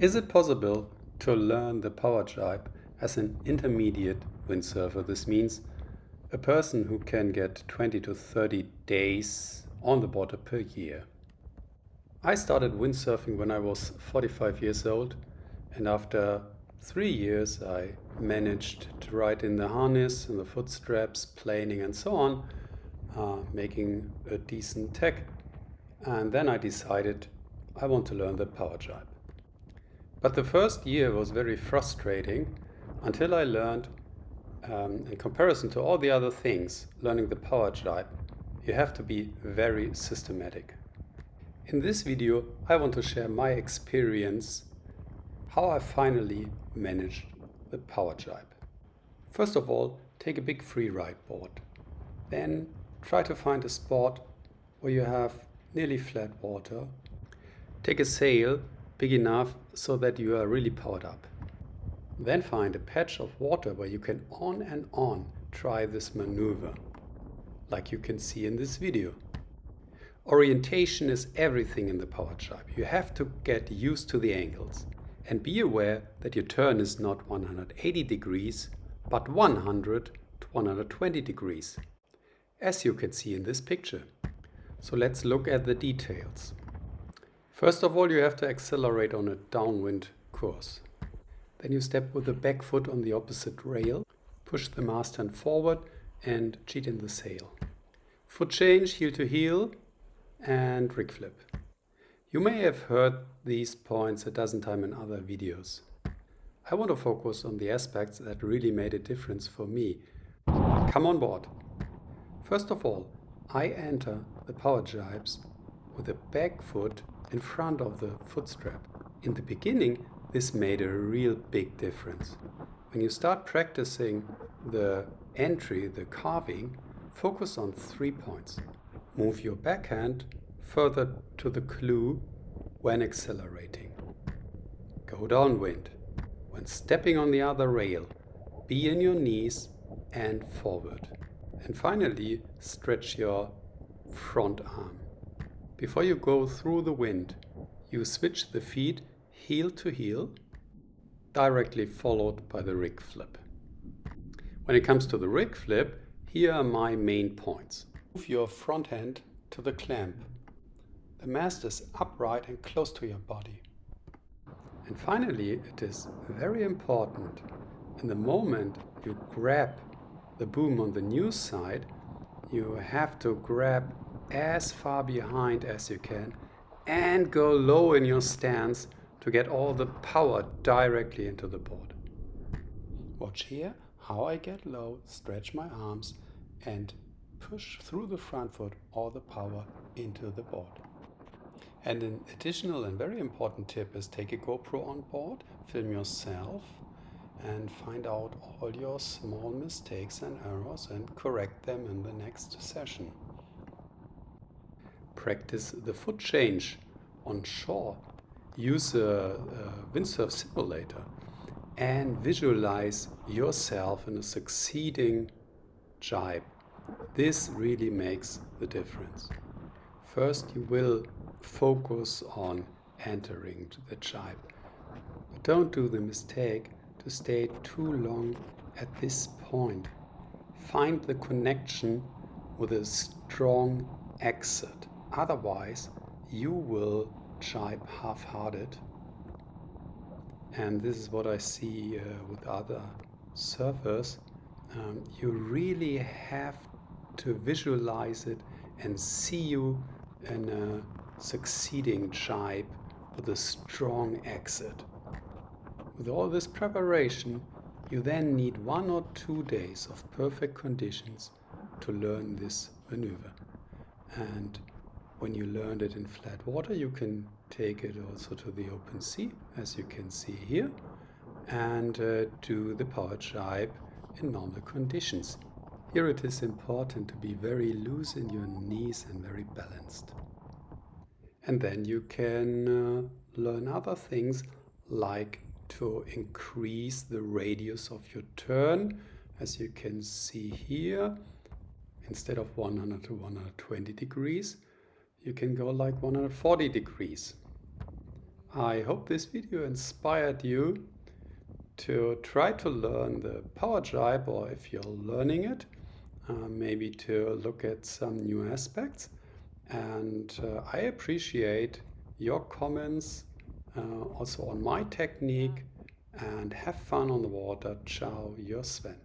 Is it possible to learn the power jibe as an intermediate windsurfer? This means a person who can get 20 to 30 days on the water per year. I started windsurfing when I was 45 years old, and after 3 years I managed to ride in the harness, in the foot straps, planing and so on, making a decent tech. And then I decided I want to learn the power jibe. But the first year was very frustrating until I learned, in comparison to all the other things, learning the power jibe, you have to be very systematic. In this video, I want to share my experience, how I finally managed the power jibe. First of all, take a big free ride board. Then try to find a spot where you have nearly flat water. Take a sail big enough so that you are really powered up. Then find a patch of water where you can on and on try this maneuver, like you can see in this video. Orientation is everything in the power jibe. You have to get used to the angles and be aware that your turn is not 180 degrees, but 100 to 120 degrees, as you can see in this picture. So let's look at the details. First of all, you have to accelerate on a downwind course. Then you step with the back foot on the opposite rail, push the mast hand forward and cheat in the sail. Foot change, heel to heel, and rig flip. You may have heard these points a dozen times in other videos. I want to focus on the aspects that really made a difference for me. Come on board. First of all, I enter the power jibes with the back foot in front of the foot strap. In the beginning, this made a real big difference. When you start practicing the entry, the carving, focus on 3 points. Move your backhand further to the clue when accelerating. Go downwind. When stepping on the other rail, be in your knees and forward. And finally, stretch your front arm. Before you go through the wind, you switch the feet heel to heel, directly followed by the rig flip. When it comes to the rig flip, here are my main points. Move your front hand to the clamp. The mast is upright and close to your body. And finally, it is very important, in the moment you grab the boom on the new side, you have to grab as far behind as you can and go low in your stance to get all the power directly into the board. Watch here how I get low, stretch my arms and push through the front foot all the power into the board. And an additional and very important tip is take a GoPro on board, film yourself and find out all your small mistakes and errors and correct them in the next session. Practice the foot change on shore. Use a windsurf simulator and visualize yourself in a succeeding jibe. This really makes the difference. First, you will focus on entering the jibe. But don't do the mistake to stay too long at this point. Find the connection with a strong exit. Otherwise, you will jibe half-hearted. And this is what I see with other surfers. You really have to visualize it and see you in a succeeding jibe with a strong exit. With all this preparation, you then need 1 or 2 days of perfect conditions to learn this maneuver. And when you learned it in flat water, you can take it also to the open sea, as you can see here, and do the power jibe in normal conditions. Here it is important to be very loose in your knees and very balanced. And then you can learn other things like to increase the radius of your turn. As you can see here, instead of 100 to 120 degrees, you can go like 140 degrees. I hope this video inspired you to try to learn the power jibe, or if you're learning it, maybe to look at some new aspects. And I appreciate your comments also on my technique, and have fun on the water. Ciao, your Sven.